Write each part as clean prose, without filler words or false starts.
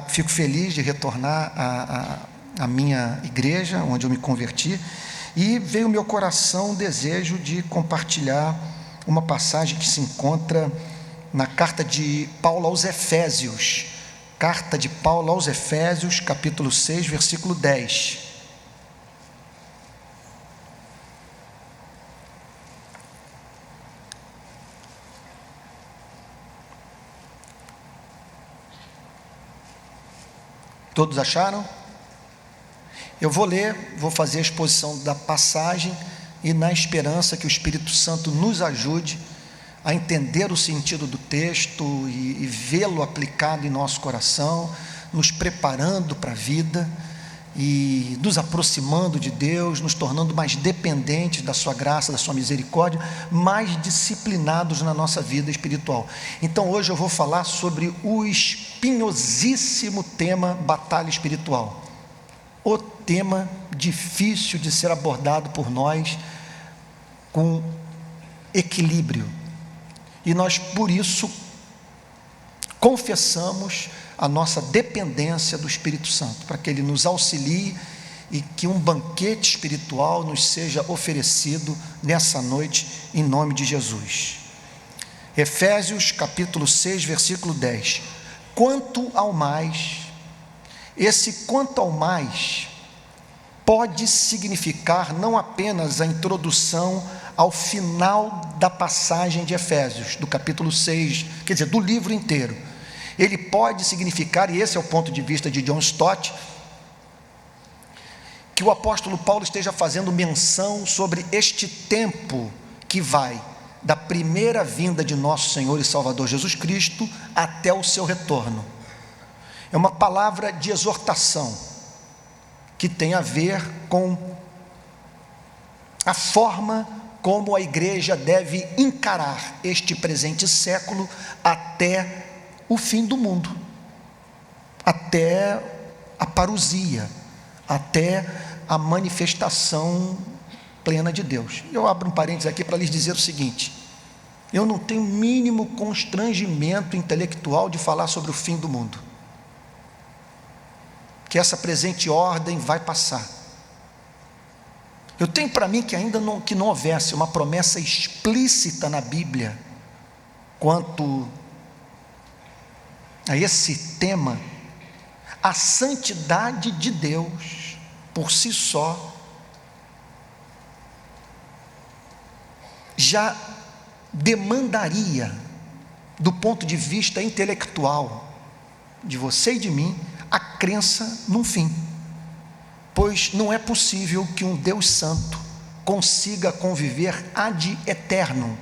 Fico feliz de retornar à minha igreja, onde eu me converti, e veio ao meu coração o desejo de compartilhar uma passagem que se encontra na carta de Paulo aos Efésios, carta de Paulo aos Efésios, capítulo 6, versículo 10. Todos acharam? Eu vou ler, vou fazer a exposição da passagem e na esperança que o Espírito Santo nos ajude a entender o sentido do texto e vê-lo aplicado em nosso coração, nos preparando para a vida e nos aproximando de Deus, nos tornando mais dependentes da sua graça, da sua misericórdia, mais disciplinados na nossa vida espiritual. Então hoje eu vou falar sobre o espinhosíssimo tema batalha espiritual, o tema difícil de ser abordado por nós com equilíbrio, e nós por isso confessamos a nossa dependência do Espírito Santo, para que Ele nos auxilie e que um banquete espiritual nos seja oferecido nessa noite, em nome de Jesus. Efésios capítulo 6, versículo 10. Quanto ao mais, esse quanto ao mais pode significar não apenas a introdução ao final da passagem de Efésios, do capítulo 6, quer dizer, do livro inteiro. Ele pode significar, e esse é o ponto de vista de John Stott, que o apóstolo Paulo esteja fazendo menção sobre este tempo que vai da primeira vinda de nosso Senhor e Salvador Jesus Cristo até o seu retorno. É uma palavra de exortação que tem a ver com a forma como a igreja deve encarar este presente século até o fim do mundo, até a parousia, até a manifestação plena de Deus. Eu abro um parênteses aqui para lhes dizer o seguinte: eu não tenho o mínimo constrangimento intelectual de falar sobre o fim do mundo, que essa presente ordem vai passar. Eu tenho para mim que ainda que não houvesse uma promessa explícita na Bíblia quanto a esse tema, a santidade de Deus por si só já demandaria, do ponto de vista intelectual de você e de mim, a crença num fim, pois não é possível que um Deus santo consiga conviver ad eternum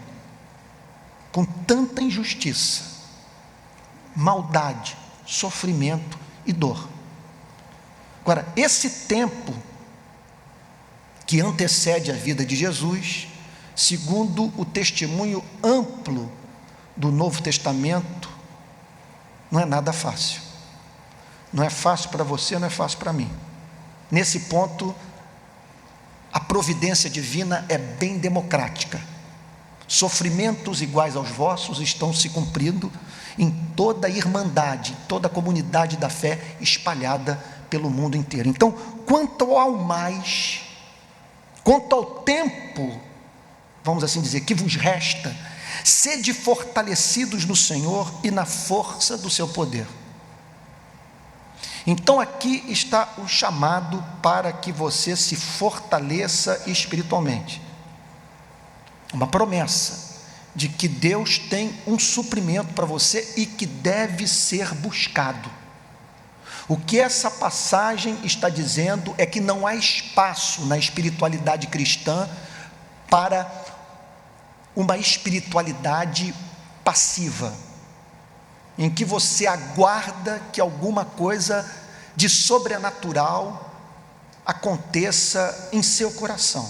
com tanta injustiça, maldade, sofrimento e dor. Agora, esse tempo que antecede a vida de Jesus, segundo o testemunho amplo do Novo Testamento, não é nada fácil. Não é fácil para você, não é fácil para mim. Nesse ponto, a providência divina é bem democrática. Sofrimentos iguais aos vossos estão se cumprindo em toda a irmandade, toda a comunidade da fé espalhada pelo mundo inteiro. Então, quanto ao mais, quanto ao tempo, vamos assim dizer, que vos resta, sede fortalecidos no Senhor e na força do seu poder. Então aqui está o chamado para que você se fortaleça espiritualmente. Uma promessa de que Deus tem um suprimento para você e que deve ser buscado. O que essa passagem está dizendo é que não há espaço na espiritualidade cristã para uma espiritualidade passiva, em que você aguarda que alguma coisa de sobrenatural aconteça em seu coração,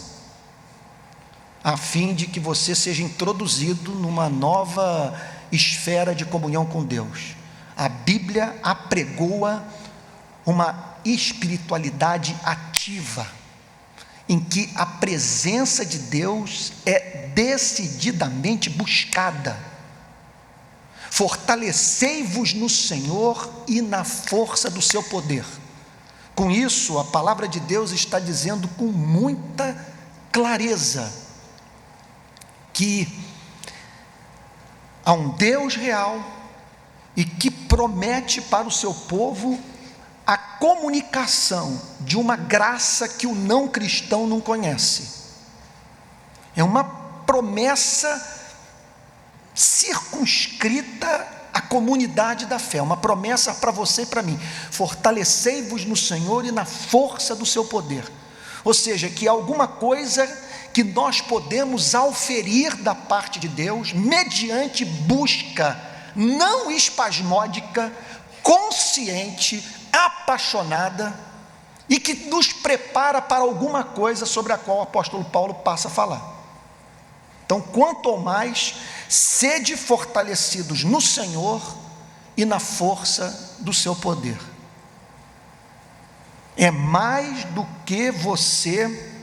a fim de que você seja introduzido numa nova esfera de comunhão com Deus. A Bíblia apregoa uma espiritualidade ativa, em que a presença de Deus é decididamente buscada. Fortalecei-vos no Senhor e na força do seu poder. Com isso, a palavra de Deus está dizendo com muita clareza que há um Deus real e que promete para o seu povo a comunicação de uma graça que o não cristão não conhece. É uma promessa circunscrita à comunidade da fé, uma promessa para você e para mim: fortalecei-vos no Senhor e na força do seu poder. Ou seja, que alguma coisa que nós podemos auferir da parte de Deus, mediante busca não espasmódica, consciente, apaixonada, e que nos prepara para alguma coisa sobre a qual o apóstolo Paulo passa a falar. Então, quanto ao mais, sede fortalecidos no Senhor e na força do seu poder. É mais do que você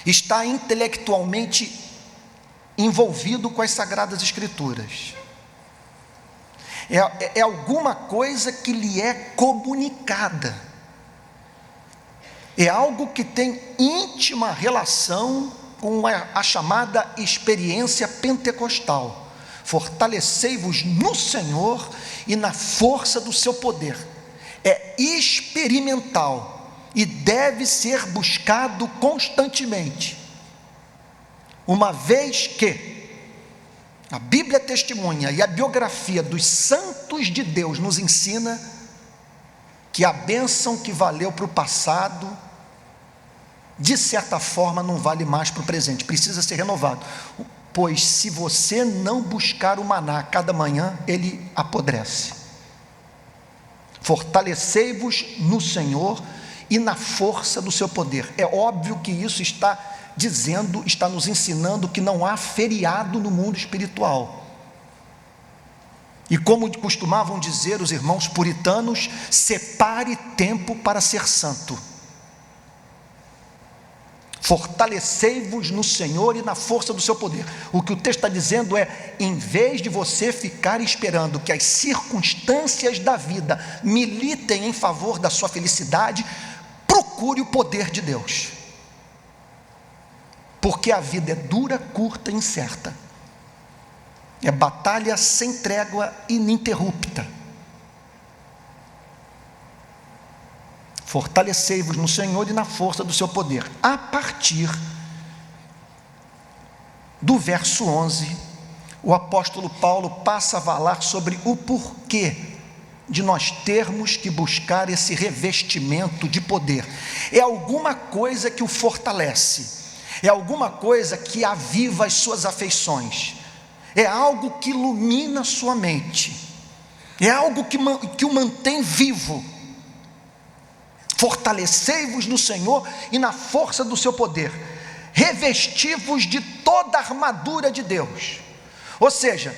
está intelectualmente envolvido com as Sagradas Escrituras. É alguma coisa que lhe é comunicada. É algo que tem íntima relação com a chamada experiência pentecostal. Fortalecei-vos no Senhor e na força do seu poder. É experimental e deve ser buscado constantemente, uma vez que a Bíblia testemunha e a biografia dos santos de Deus nos ensina que a bênção que valeu para o passado, de certa forma, não vale mais para o presente, precisa ser renovado. Pois se você não buscar o maná cada manhã, ele apodrece. Fortalecei-vos no Senhor e na força do seu poder. É óbvio que isso está dizendo, está nos ensinando que não há feriado no mundo espiritual. E como costumavam dizer os irmãos puritanos, separe tempo para ser santo. Fortalecei-vos no Senhor e na força do seu poder. O que o texto está dizendo é: em vez de você ficar esperando que as circunstâncias da vida militem em favor da sua felicidade, procure o poder de Deus, porque a vida é dura, curta e incerta, é batalha sem trégua ininterrupta. Fortalecei-vos no Senhor e na força do seu poder. A partir do verso 11, o apóstolo Paulo passa a falar sobre o porquê de nós termos que buscar esse revestimento de poder. É alguma coisa que o fortalece, é alguma coisa que aviva as suas afeições, é algo que ilumina a sua mente, é algo que o mantém vivo. Fortalecei-vos no Senhor e na força do seu poder, revesti-vos de toda a armadura de Deus. Ou seja,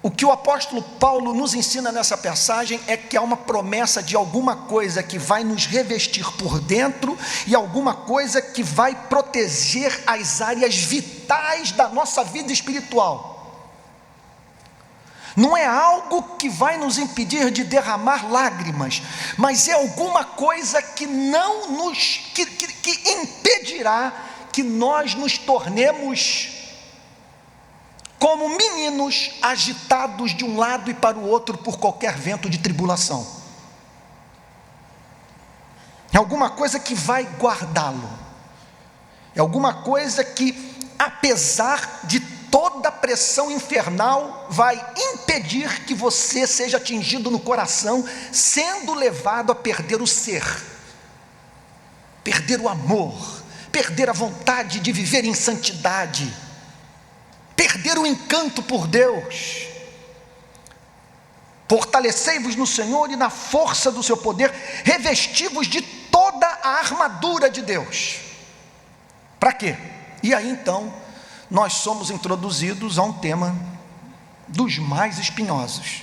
o que o apóstolo Paulo nos ensina nessa passagem é que há uma promessa de alguma coisa que vai nos revestir por dentro e alguma coisa que vai proteger as áreas vitais da nossa vida espiritual. Não é algo que vai nos impedir de derramar lágrimas, mas é alguma coisa que não nos que impedirá que nós nos tornemos como meninos agitados de um lado e para o outro por qualquer vento de tribulação. É alguma coisa que vai guardá-lo, é alguma coisa que, apesar de toda pressão infernal, vai impedir que você seja atingido no coração, sendo levado a perder o ser, perder o amor, perder a vontade de viver em santidade, perder o encanto por Deus. Fortalecei-vos no Senhor e na força do seu poder, revesti-vos de toda a armadura de Deus. Para quê? E aí então nós somos introduzidos a um tema dos mais espinhosos.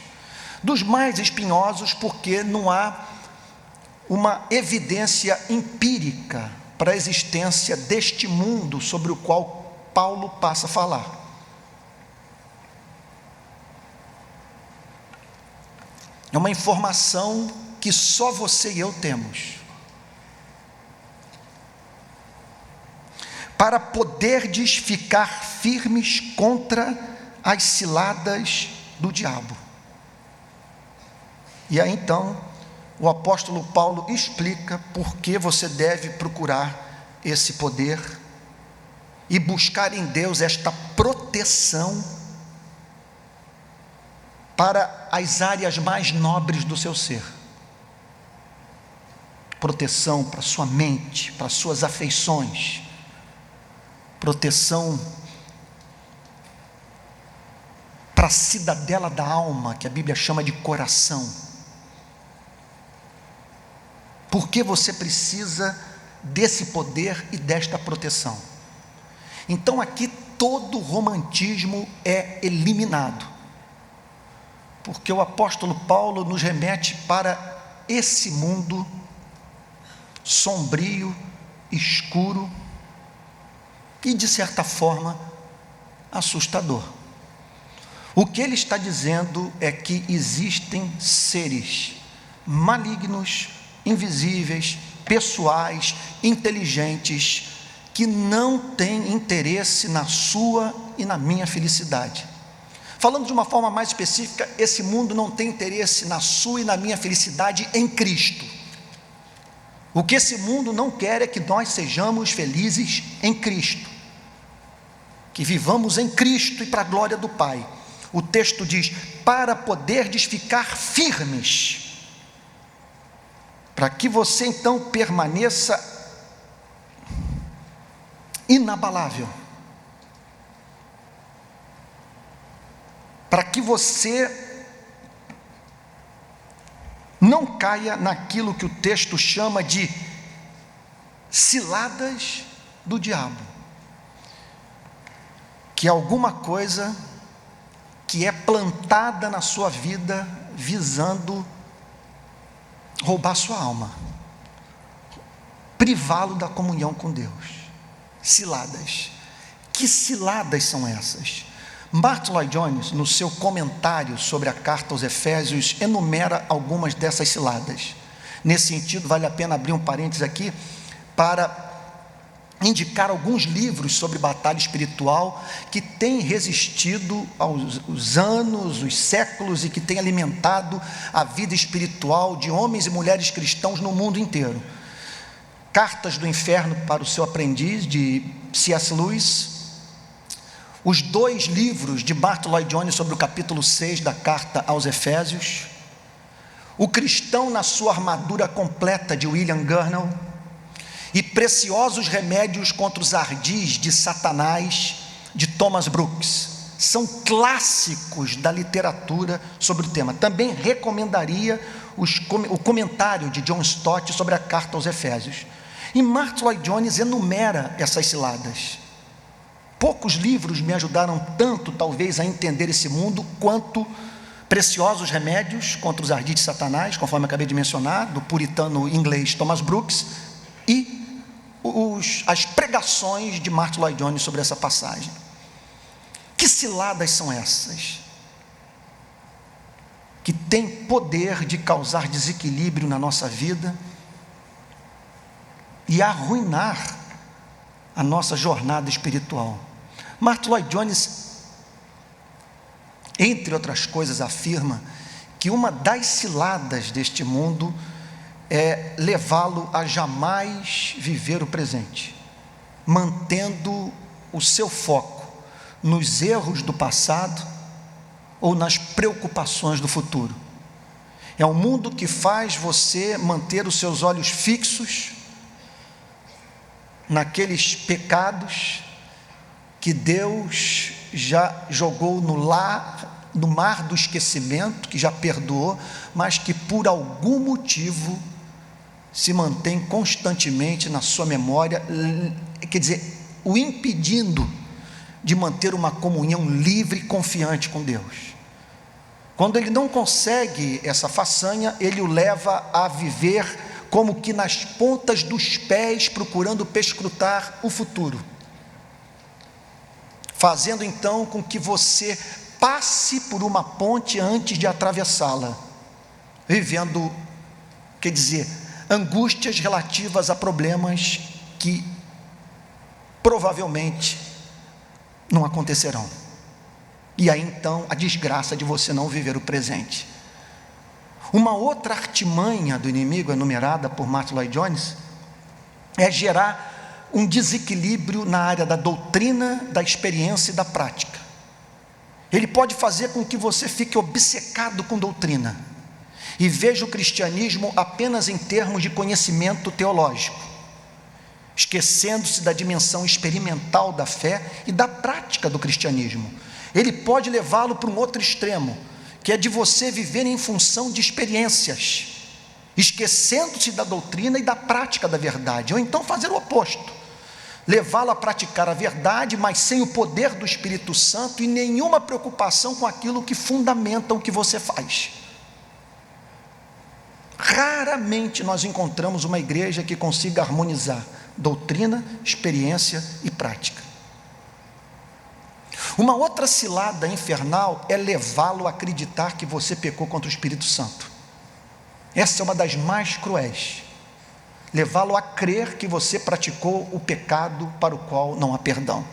Dos mais espinhosos porque não há uma evidência empírica para a existência deste mundo sobre o qual Paulo passa a falar. É uma informação que só você e eu temos. Para poderdes ficar firmes contra as ciladas do diabo. E aí então, o apóstolo Paulo explica por que você deve procurar esse poder e buscar em Deus esta proteção para as áreas mais nobres do seu ser. Proteção para sua mente, para suas afeições, proteção para a cidadela da alma, que a Bíblia chama de coração. Por que você precisa desse poder e desta proteção? Então aqui todo romantismo é eliminado, porque o apóstolo Paulo nos remete para esse mundo sombrio, escuro e de certa forma assustador. O que ele está dizendo é que existem seres malignos, invisíveis, pessoais, inteligentes, que não têm interesse na sua e na minha felicidade. Falando de uma forma mais específica, esse mundo não tem interesse na sua e na minha felicidade em Cristo. O que esse mundo não quer é que nós sejamos felizes em Cristo, que vivamos em Cristo e para a glória do Pai. O texto diz: para poderdes ficar firmes, para que você então permaneça inabalável, para que você não caia naquilo que o texto chama de ciladas do diabo, que é alguma coisa que é plantada na sua vida visando roubar sua alma, privá-lo da comunhão com Deus. Ciladas. Que ciladas são essas? Martin Lloyd-Jones, no seu comentário sobre a carta aos Efésios, enumera algumas dessas ciladas. Nesse sentido, vale a pena abrir um parênteses aqui para indicar alguns livros sobre batalha espiritual que têm resistido aos anos, os séculos, e que têm alimentado a vida espiritual de homens e mulheres cristãos no mundo inteiro. Cartas do Inferno para o Seu Aprendiz, de C.S. Lewis. Os 2 livros de Martin Lloyd-Jones sobre o capítulo 6 da carta aos Efésios. O Cristão na Sua Armadura Completa, de William Gurnall. E Preciosos Remédios contra os Ardis de Satanás, de Thomas Brooks. São clássicos da literatura sobre o tema. Também recomendaria o comentário de John Stott sobre a carta aos Efésios. E Martin Lloyd-Jones enumera essas ciladas. Poucos livros me ajudaram tanto, talvez, a entender esse mundo, quanto Preciosos Remédios contra os Ardis de Satanás, conforme acabei de mencionar, do puritano inglês Thomas Brooks, e as pregações de Martin Lloyd-Jones sobre essa passagem. Que ciladas são essas? Que têm poder de causar desequilíbrio na nossa vida e arruinar a nossa jornada espiritual. Martin Lloyd-Jones, entre outras coisas, afirma que uma das ciladas deste mundo é levá-lo a jamais viver o presente, mantendo o seu foco nos erros do passado ou nas preocupações do futuro. É um mundo que faz você manter os seus olhos fixos naqueles pecados que Deus já jogou no mar do esquecimento, que já perdoou, mas que por algum motivo se mantém constantemente na sua memória, quer dizer, o impedindo de manter uma comunhão livre e confiante com Deus. Quando ele não consegue essa façanha, ele o leva a viver como que nas pontas dos pés, procurando perscrutar o futuro, fazendo então com que você passe por uma ponte antes de atravessá-la. vivendo, quer dizer, angústias relativas a problemas que provavelmente não acontecerão. E aí então a desgraça de você não viver o presente. Uma outra artimanha do inimigo, enumerada por Martyn Lloyd-Jones, é gerar um desequilíbrio na área da doutrina, da experiência e da prática. Ele pode fazer com que você fique obcecado com doutrina e veja o cristianismo apenas em termos de conhecimento teológico, esquecendo-se da dimensão experimental da fé e da prática do cristianismo. Ele pode levá-lo para um outro extremo, que é de você viver em função de experiências, esquecendo-se da doutrina e da prática da verdade, ou então fazer o oposto, levá-lo a praticar a verdade, mas sem o poder do Espírito Santo e nenhuma preocupação com aquilo que fundamenta o que você faz. Raramente nós encontramos uma igreja que consiga harmonizar doutrina, experiência e prática. Uma outra cilada infernal é levá-lo a acreditar que você pecou contra o Espírito Santo. Essa é uma das mais cruéis. Levá-lo a crer que você praticou o pecado para o qual não há perdão.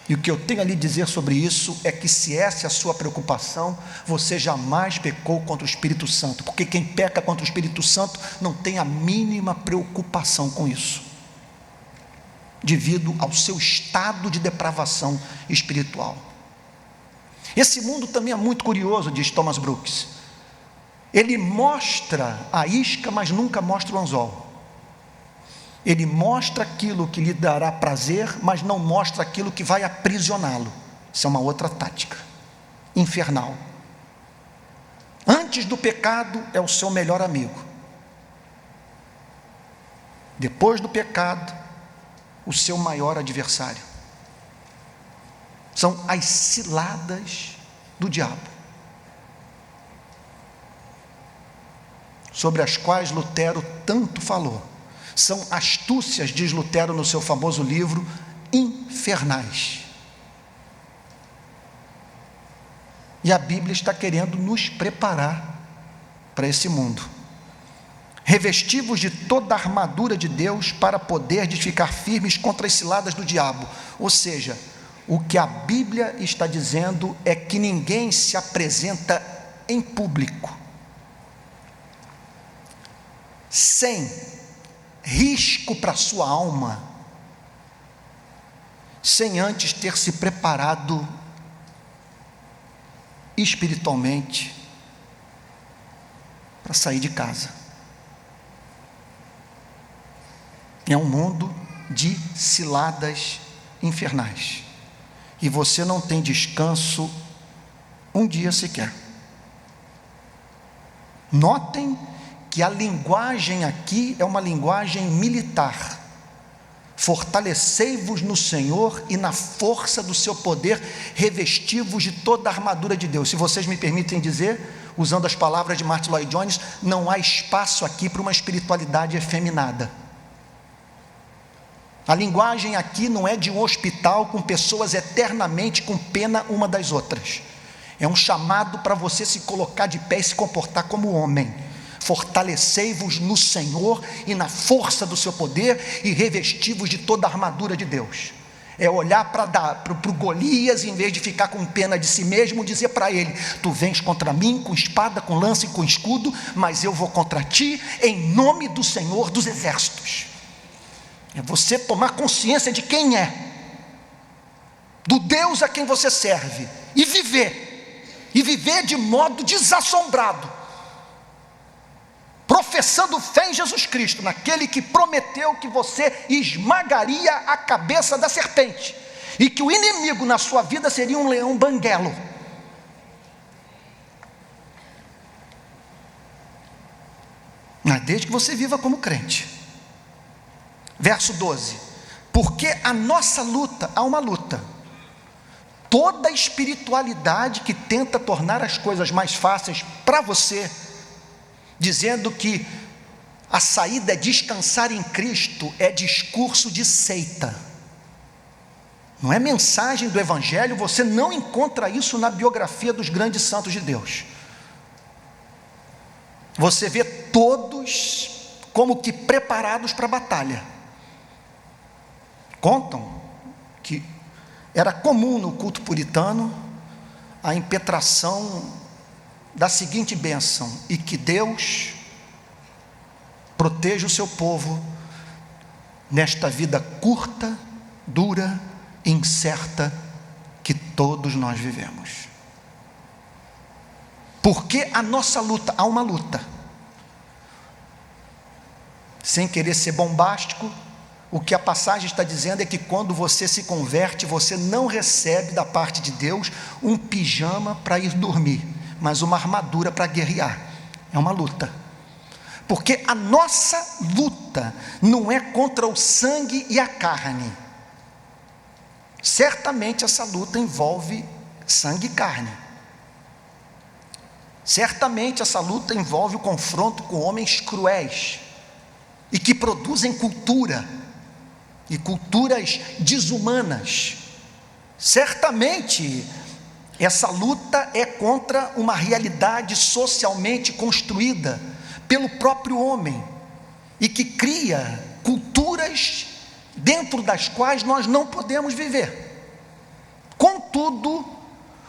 E o que eu tenho a lhe dizer sobre isso é que, se essa é a sua preocupação, você jamais pecou contra o Espírito Santo, porque quem peca contra o Espírito Santo não tem a mínima preocupação com isso, devido ao seu estado de depravação espiritual. Esse mundo também é muito curioso, diz Thomas Brooks. Ele mostra a isca, mas nunca mostra o anzol. Ele mostra aquilo que lhe dará prazer, mas não mostra aquilo que vai aprisioná-lo. Isso é uma outra tática infernal. Antes do pecado é o seu melhor amigo. Depois do pecado, o seu maior adversário. São as ciladas do diabo, sobre as quais Lutero tanto falou. São astúcias, diz Lutero no seu famoso livro, infernais. E a Bíblia está querendo nos preparar para esse mundo. Revestivos de toda a armadura de Deus para poder ficar firmes contra as ciladas do diabo. Ou seja, o que a Bíblia está dizendo é que ninguém se apresenta em público sem risco para a sua alma, sem antes ter se preparado espiritualmente para sair de casa. É um mundo de ciladas infernais, e você não tem descanso um dia sequer. Notem que a linguagem aqui é uma linguagem militar. Fortalecei-vos no Senhor e na força do seu poder, revesti-vos de toda a armadura de Deus. Se vocês me permitem dizer, usando as palavras de Martyn Lloyd-Jones, não há espaço aqui para uma espiritualidade efeminada. A linguagem aqui não é de um hospital com pessoas eternamente com pena uma das outras. É um chamado para você se colocar de pé e se comportar como homem. Fortalecei-vos no Senhor e na força do seu poder e revesti-vos de toda a armadura de Deus. É olhar para o Golias, em vez de ficar com pena de si mesmo, dizer para ele: tu vens contra mim com espada, com lança e com escudo, mas eu vou contra ti em nome do Senhor dos exércitos. É você tomar consciência de quem é, do Deus a quem você serve, e viver de modo desassombrado, professando fé em Jesus Cristo, naquele que prometeu que você esmagaria a cabeça da serpente, e que o inimigo na sua vida seria um leão banguelo. Mas desde que você viva como crente. Verso 12: porque a nossa luta, há uma luta. Toda espiritualidade que tenta tornar as coisas mais fáceis para você, dizendo que a saída é descansar em Cristo, é discurso de seita, não é mensagem do Evangelho. Você não encontra isso na biografia dos grandes santos de Deus. você vê todos como que preparados para a batalha. Contam que era comum no culto puritano a impetração da seguinte bênção: e que Deus proteja o seu povo nesta vida curta, dura e incerta que todos nós vivemos. Porque a nossa luta, há uma luta. Sem querer ser bombástico, o que a passagem está dizendo é que quando você se converte, você não recebe da parte de Deus um pijama para ir dormir, mas uma armadura para guerrear. É uma luta. Porque a nossa luta não é contra o sangue e a carne. Certamente essa luta envolve sangue e carne. Certamente essa luta envolve o confronto com homens cruéis e que produzem cultura, e culturas desumanas. Certamente essa luta é contra uma realidade socialmente construída pelo próprio homem e que cria culturas dentro das quais nós não podemos viver. Contudo,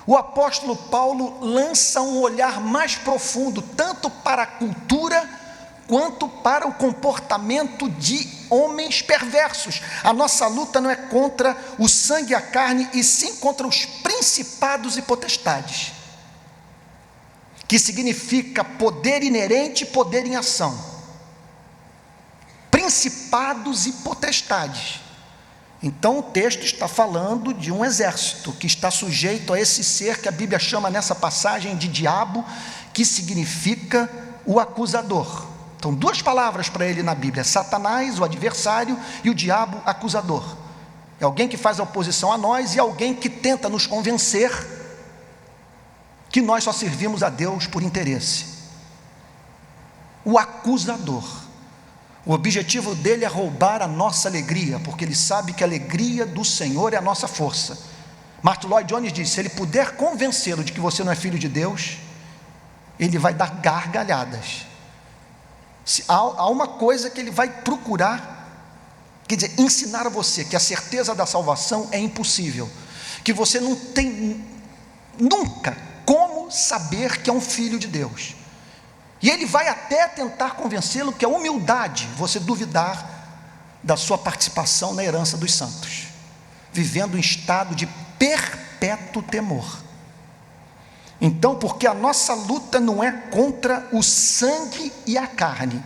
o apóstolo Paulo lança um olhar mais profundo, tanto para a cultura, quanto para o comportamento de homens perversos. A nossa luta não é contra o sangue e a carne, e sim contra os principados e potestades, que significa poder inerente e poder em ação. Principados e potestades. Então o texto está falando de um exército que está sujeito a esse ser que a Bíblia chama nessa passagem de diabo, que significa o acusador. Então, duas palavras para ele na Bíblia: Satanás, o adversário, e o diabo, acusador. É alguém que faz oposição a nós e alguém que tenta nos convencer que nós só servimos a Deus por interesse. O acusador. O objetivo dele é roubar a nossa alegria, porque ele sabe que a alegria do Senhor é a nossa força. Martin Lloyd Jones diz: se ele puder convencê-lo de que você não é filho de Deus, ele vai dar gargalhadas. Há uma coisa que ele vai procurar, quer dizer, ensinar a você que a certeza da salvação é impossível, que você não tem nunca como saber que é um filho de Deus. E ele vai até tentar convencê-lo que é humildade você duvidar da sua participação na herança dos santos, vivendo em estado de perpétuo temor. Então, porque a nossa luta não é contra o sangue e a carne,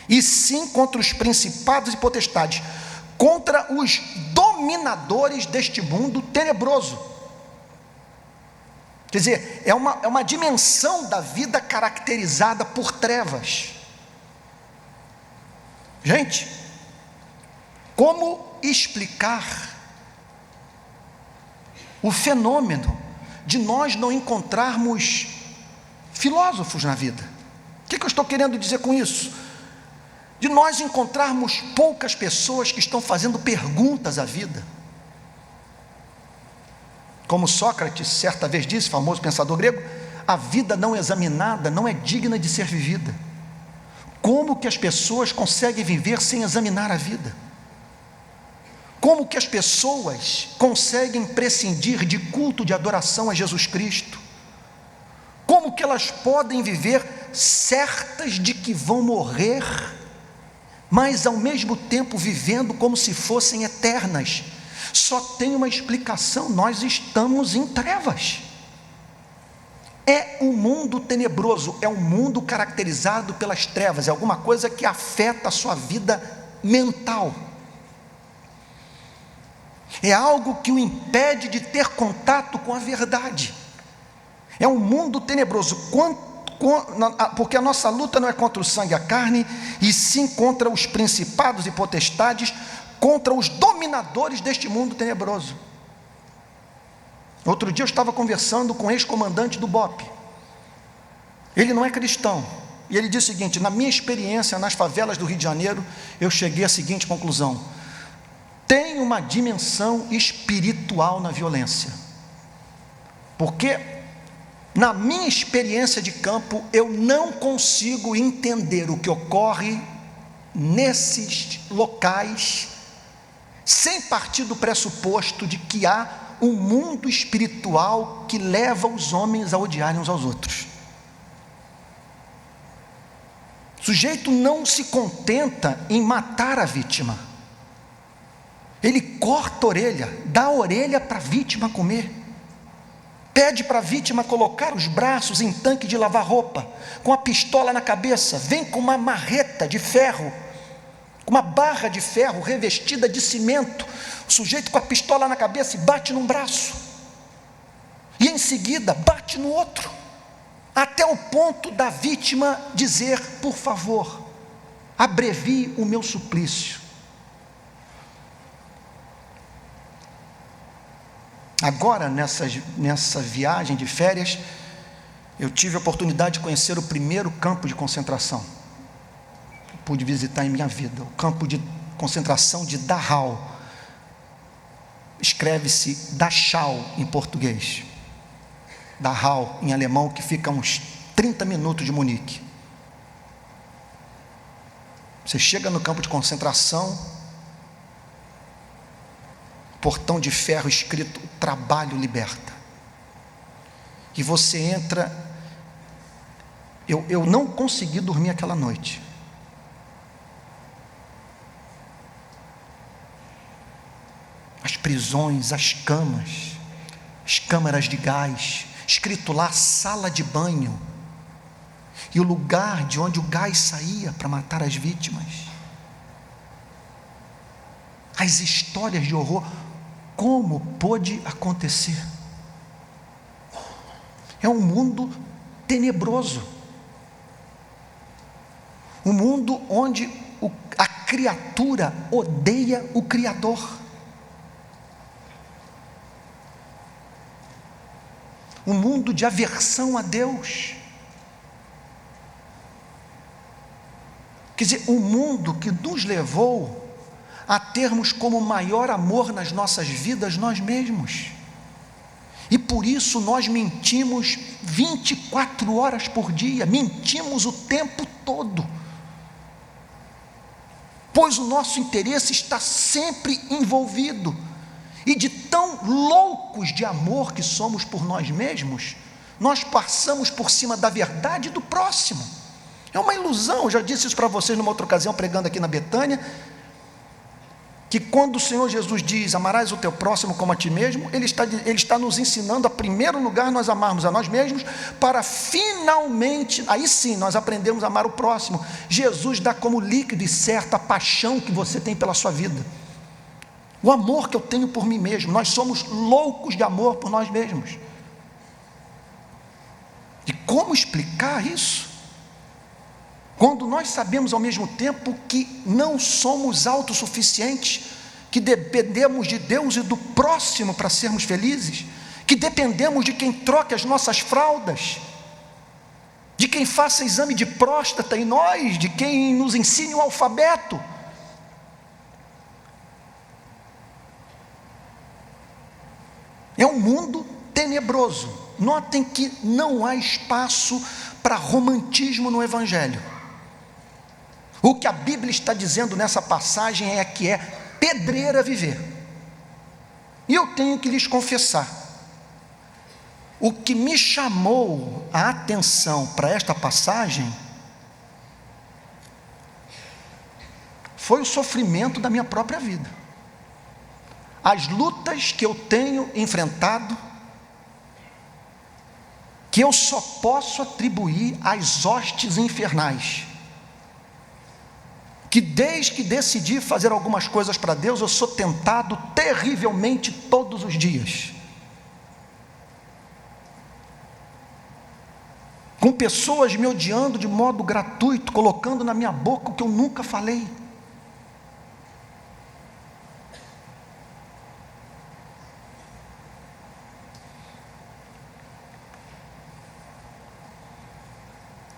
e sim contra os principados e potestades, contra os dominadores deste mundo tenebroso. Quer dizer, é uma dimensão da vida caracterizada por trevas. Gente, como explicar o fenômeno de nós não encontrarmos filósofos na vida? O que eu estou querendo dizer com isso? De nós encontrarmos poucas pessoas que estão fazendo perguntas à vida. Como Sócrates certa vez disse, famoso pensador grego, a vida não examinada não é digna de ser vivida. Como que as pessoas conseguem viver sem examinar a vida? Como que as pessoas conseguem prescindir de culto de adoração a Jesus Cristo? Como que elas podem viver certas de que vão morrer, mas ao mesmo tempo vivendo como se fossem eternas? Só tem uma explicação: nós estamos em trevas. É um mundo tenebroso, é um mundo caracterizado pelas trevas, é alguma coisa que afeta a sua vida mental. É algo que o impede de ter contato com a verdade. É um mundo tenebroso, porque a nossa luta não é contra o sangue e a carne, e sim contra os principados e potestades, contra os dominadores deste mundo tenebroso. Outro dia eu estava conversando com o ex-comandante do BOPE. Ele não é cristão, e ele disse o seguinte: na minha experiência nas favelas do Rio de Janeiro, eu cheguei à seguinte conclusão: tem uma dimensão espiritual na violência, porque Na minha experiência de campo, eu não consigo entender o que ocorre nesses locais sem partir do pressuposto de que há um mundo espiritual que leva os homens a odiarem uns aos outros. O sujeito não se contenta em matar a vítima. Ele corta a orelha, dá a orelha para a vítima comer. Pede para a vítima colocar os braços em tanque de lavar roupa, com a pistola na cabeça, vem com uma marreta de ferro, uma barra de ferro revestida de cimento, o sujeito com a pistola na cabeça e bate num braço, e em seguida bate no outro, até o ponto da vítima dizer: por favor, abrevie o meu suplício. Agora, nessa viagem de férias, eu tive a oportunidade de conhecer o primeiro campo de concentração que pude visitar em minha vida, o campo de concentração de Dachau. Escreve-se Dachau em português, Dachau em alemão, que fica a uns 30 minutos de Munique. Você chega no campo de concentração, portão de ferro escrito: trabalho liberta, e você entra. Eu não consegui dormir aquela noite. As prisões, as camas, as câmaras de gás, escrito lá sala de banho, e o lugar de onde o gás saía para matar as vítimas. As histórias de horror. Como pôde acontecer? É um mundo tenebroso, um mundo onde a criatura odeia o Criador, um mundo de aversão a Deus. Quer dizer, um mundo que nos levou a termos como maior amor nas nossas vidas nós mesmos, e por isso nós mentimos 24 horas por dia, mentimos o tempo todo, pois o nosso interesse está sempre envolvido, e de tão loucos de amor que somos por nós mesmos, nós passamos por cima da verdade do próximo. É uma ilusão. Eu já disse isso para vocês numa outra ocasião, pregando aqui na Betânia, que quando o Senhor Jesus diz: amarás o teu próximo como a ti mesmo, Ele está nos ensinando a, primeiro lugar, nós amarmos a nós mesmos, para finalmente, aí sim, nós aprendemos a amar o próximo. Jesus dá como líquido e certo a paixão que você tem pela sua vida, o amor que eu tenho por mim mesmo. Nós somos loucos de amor por nós mesmos. E como explicar isso? Quando nós sabemos ao mesmo tempo que não somos autossuficientes, que dependemos de Deus e do próximo para sermos felizes, que dependemos de quem troque as nossas fraldas, de quem faça exame de próstata em nós, de quem nos ensine o alfabeto. É um mundo tenebroso. Notem que não há espaço para romantismo no Evangelho. O que a Bíblia está dizendo nessa passagem é que é pedreira viver. E eu tenho que lhes confessar, o que me chamou a atenção para esta passagem foi o sofrimento da minha própria vida, as lutas que eu tenho enfrentado, que eu só posso atribuir às hostes infernais, que desde que decidi fazer algumas coisas para Deus, eu sou tentado terrivelmente todos os dias, com pessoas me odiando de modo gratuito, colocando na minha boca o que eu nunca falei.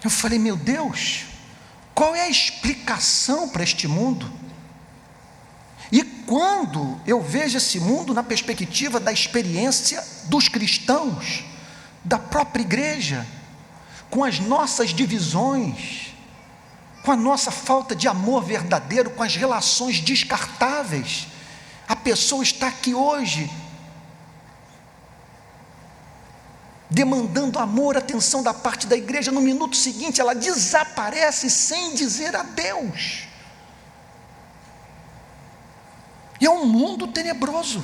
Eu falei: meu Deus, qual é a explicação para este mundo? E quando eu vejo esse mundo na perspectiva da experiência dos cristãos, da própria igreja, com as nossas divisões, com a nossa falta de amor verdadeiro, com as relações descartáveis. A pessoa está aqui hoje, demandando amor, atenção da parte da igreja, no minuto seguinte ela desaparece sem dizer adeus. E é um mundo tenebroso.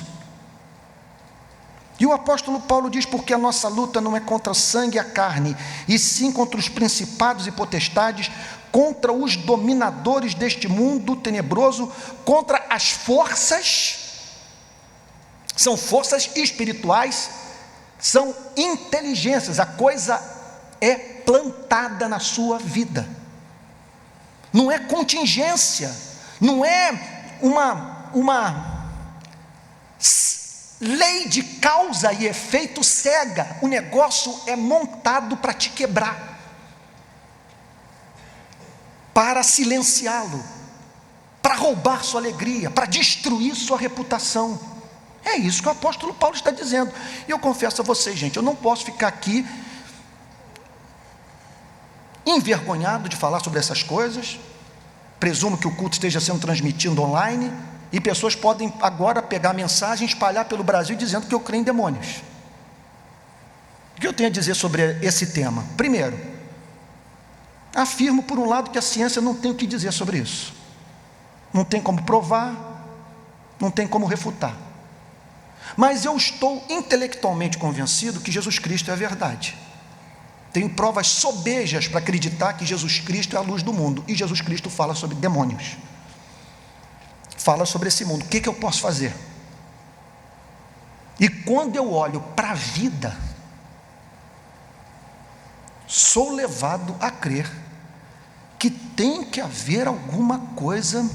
E o apóstolo Paulo diz: porque a nossa luta não é contra o sangue e a carne, e sim contra os principados e potestades, contra os dominadores deste mundo tenebroso, contra as forças, são forças espirituais, são inteligências. A coisa é plantada na sua vida, não é contingência, não é uma lei de causa e efeito cega. O negócio é montado para te quebrar, para silenciá-lo, para roubar sua alegria, para destruir sua reputação. É isso que o apóstolo Paulo está dizendo. E eu confesso a vocês, gente, eu não posso ficar aqui envergonhado de falar sobre essas coisas. Presumo que o culto esteja sendo transmitido online, e pessoas podem agora pegar a mensagem e espalhar pelo Brasil dizendo que eu creio em demônios. O que eu tenho a dizer sobre esse tema? Primeiro, afirmo por um lado que a ciência não tem o que dizer sobre isso, não tem como provar, não tem como refutar, mas eu estou intelectualmente convencido que Jesus Cristo é a verdade. Tenho provas sobejas para acreditar que Jesus Cristo é a luz do mundo, e Jesus Cristo fala sobre demônios, fala sobre esse mundo. O que eu posso fazer? E quando eu olho para a vida, sou levado a crer que tem que haver alguma coisa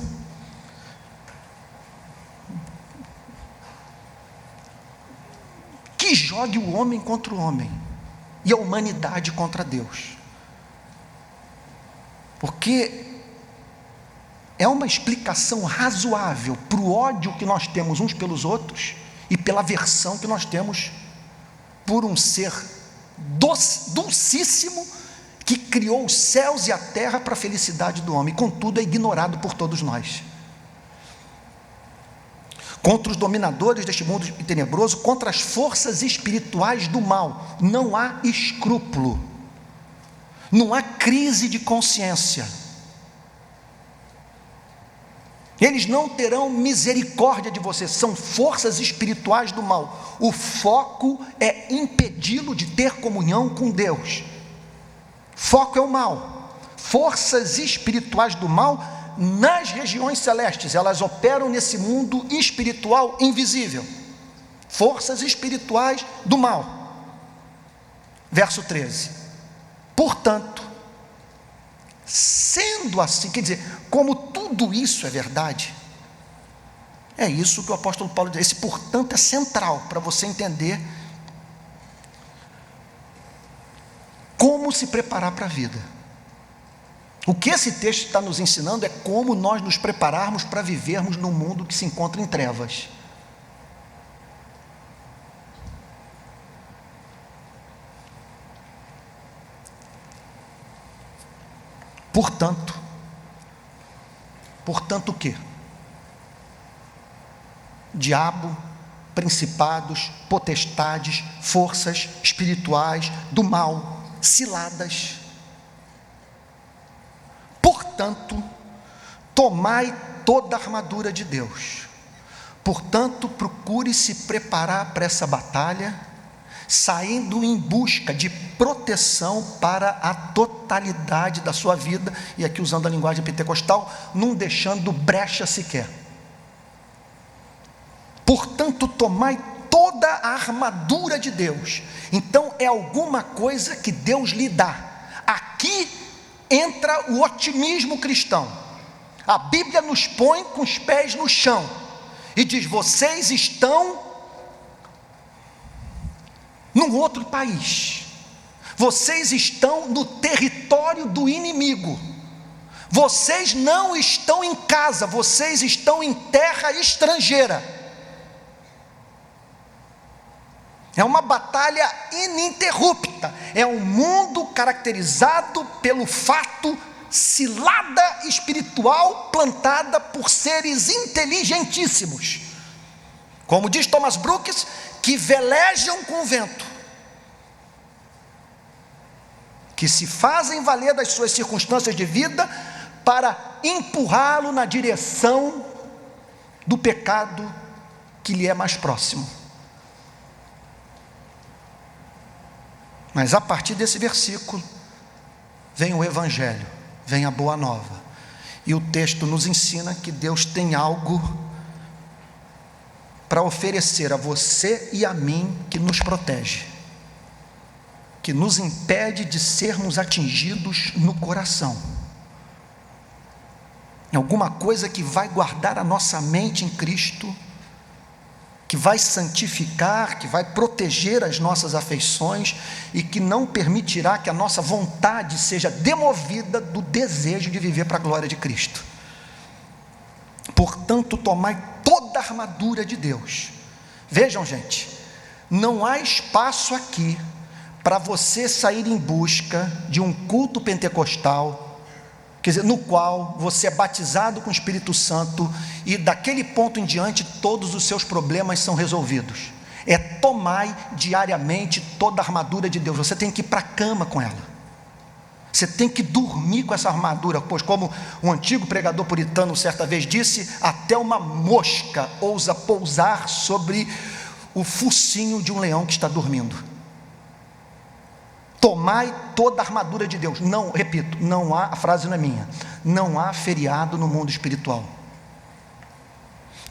que jogue o homem contra o homem e a humanidade contra Deus, porque é uma explicação razoável para o ódio que nós temos uns pelos outros e pela aversão que nós temos por um ser dulcíssimo, que criou os céus e a terra para a felicidade do homem, contudo é ignorado por todos nós. Contra os dominadores deste mundo tenebroso, contra as forças espirituais do mal, não há escrúpulo, não há crise de consciência. Eles não terão misericórdia de você, são forças espirituais do mal. O foco é impedi-lo de ter comunhão com Deus. Foco é o mal. Forças espirituais do mal nas regiões celestes, elas operam nesse mundo espiritual invisível. Forças espirituais do mal. Verso 13. Portanto, sendo assim, quer dizer, como tudo isso é verdade, é isso que o apóstolo Paulo diz. Esse portanto é central para você entender como se preparar para a vida. O que esse texto está nos ensinando é como nós nos prepararmos para vivermos num mundo que se encontra em trevas. Portanto o quê? Diabo, principados, potestades, forças espirituais do mal, ciladas. Portanto, tomai toda a armadura de Deus. Portanto, procure se preparar para essa batalha, saindo em busca de proteção para a totalidade da sua vida, e aqui usando a linguagem pentecostal, não deixando brecha sequer. Portanto, tomai toda a armadura de Deus. Então é alguma coisa que Deus lhe dá. Aqui entra o otimismo cristão. A Bíblia nos põe com os pés no chão e diz: vocês estão num outro país, vocês estão no território do inimigo, vocês não estão em casa, vocês estão em terra estrangeira. É uma batalha ininterrupta. É um mundo caracterizado pelo fato cilada espiritual plantada por seres inteligentíssimos, como diz Thomas Brooks, que velejam com o vento, que se fazem valer das suas circunstâncias de vida para empurrá-lo na direção do pecado que lhe é mais próximo. Mas a partir desse versículo vem o Evangelho, vem a Boa Nova, e o texto nos ensina que Deus tem algo para oferecer a você e a mim que nos protege, que nos impede de sermos atingidos no coração. É alguma coisa que vai guardar a nossa mente em Cristo, que vai santificar, que vai proteger as nossas afeições e que não permitirá que a nossa vontade seja demovida do desejo de viver para a glória de Cristo. Portanto, tomai toda a armadura de Deus. Vejam, gente, não há espaço aqui para você sair em busca de um culto pentecostal, quer dizer, no qual você é batizado com o Espírito Santo e daquele ponto em diante todos os seus problemas são resolvidos. É tomai diariamente toda a armadura de Deus. Você tem que ir para a cama com ela, você tem que dormir com essa armadura, pois como um antigo pregador puritano certa vez disse, até uma mosca ousa pousar sobre o focinho de um leão que está dormindo. Tomai toda a armadura de Deus. Não, repito, não há, a frase não é minha, não há feriado no mundo espiritual.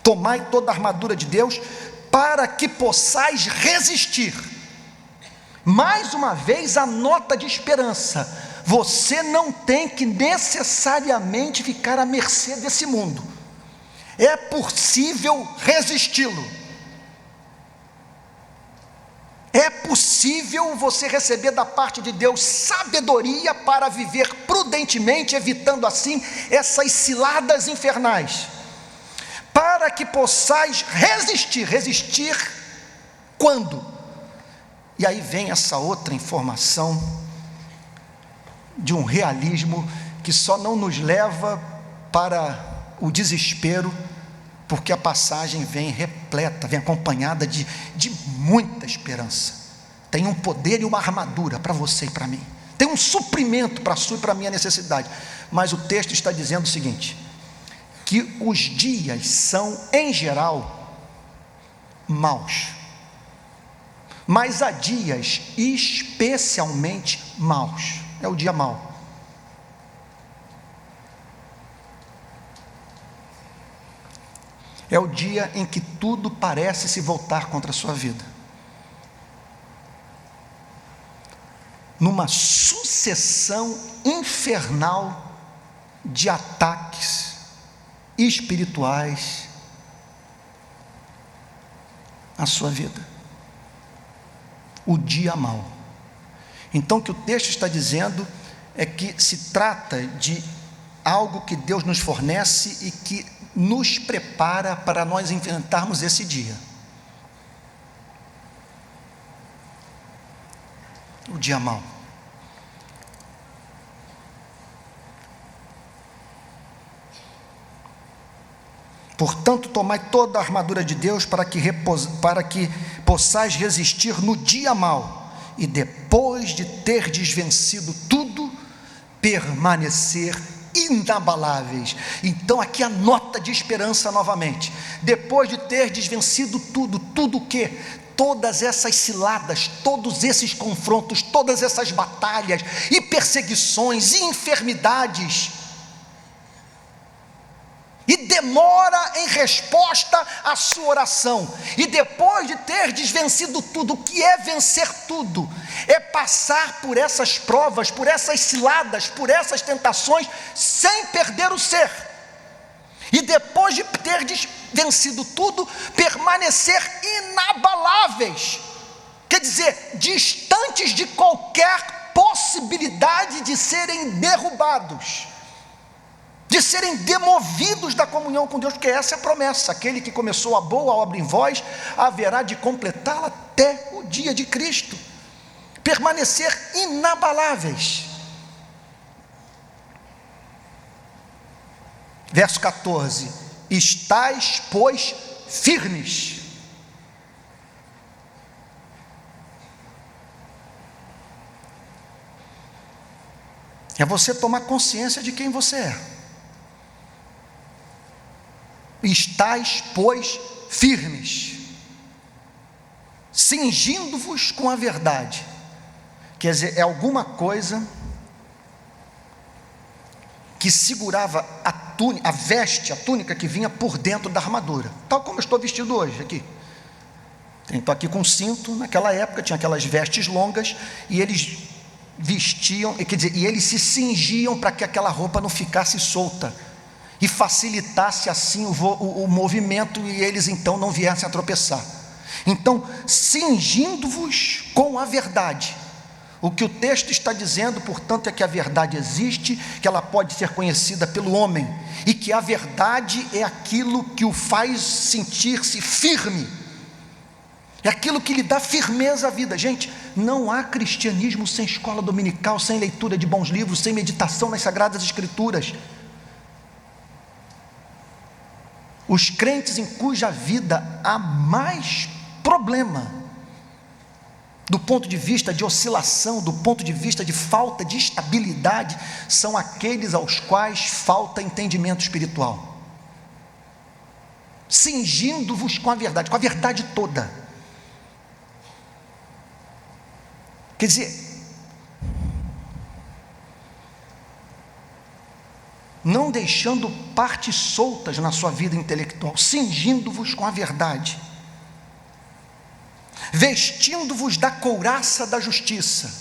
Tomai toda a armadura de Deus para que possais resistir. Mais uma vez a nota de esperança: você não tem que necessariamente ficar à mercê desse mundo, é possível resisti-lo. É possível você receber da parte de Deus sabedoria para viver prudentemente, evitando assim essas ciladas infernais, para que possais resistir. Resistir quando? E aí vem essa outra informação de um realismo que só não nos leva para o desespero, porque a passagem vem repleta, vem acompanhada de muita esperança. Tem um poder e uma armadura para você e para mim, tem um suprimento para a sua e para a minha necessidade. Mas o texto está dizendo o seguinte, que os dias são em geral maus, mas há dias especialmente maus. É o dia mau. É o dia em que tudo parece se voltar contra a sua vida. Numa sucessão infernal de ataques espirituais à sua vida. O dia mau. Então, o que o texto está dizendo é que se trata de algo que Deus nos fornece e que nos prepara para nós enfrentarmos esse dia. O dia mau. Portanto, tomai toda a armadura de Deus para que possais resistir no dia mau, e depois de terdes vencido tudo, permanecer inabaláveis. Então aqui a nota de esperança novamente. Depois de terdes vencido tudo, tudo o quê? Todas essas ciladas, todos esses confrontos, todas essas batalhas e perseguições e enfermidades, e demora em resposta à sua oração, e depois de ter desvencido tudo, o que é vencer tudo? É passar por essas provas, por essas ciladas, por essas tentações, sem perder o ser, e depois de ter vencido tudo, permanecer inabaláveis, quer dizer, distantes de qualquer possibilidade de serem derrubados, de serem demovidos da comunhão com Deus, porque essa é a promessa: aquele que começou a boa obra em vós, haverá de completá-la até o dia de Cristo. Permanecer inabaláveis. Verso 14: estais, pois, firmes. É você tomar consciência de quem você é. Estais, pois, firmes, cingindo-vos com a verdade. Quer dizer, é alguma coisa que segurava a veste, a túnica que vinha por dentro da armadura, tal como eu estou vestido hoje aqui. Estou aqui com um cinto. Naquela época tinha aquelas vestes longas, e eles vestiam, quer dizer, e eles se cingiam para que aquela roupa não ficasse solta, e facilitasse assim o movimento, e eles então não viessem a tropeçar. Então, cingindo-vos com a verdade. O que o texto está dizendo, portanto, é que a verdade existe, que ela pode ser conhecida pelo homem, e que a verdade é aquilo que o faz sentir-se firme, é aquilo que lhe dá firmeza à vida. Gente, não há cristianismo sem escola dominical, sem leitura de bons livros, sem meditação nas Sagradas Escrituras. Os crentes em cuja vida há mais problema, do ponto de vista de oscilação, do ponto de vista de falta de estabilidade, são aqueles aos quais falta entendimento espiritual. Cingindo-vos com a verdade toda. Quer dizer, não deixando partes soltas na sua vida intelectual, cingindo-vos com a verdade, vestindo-vos da couraça da justiça.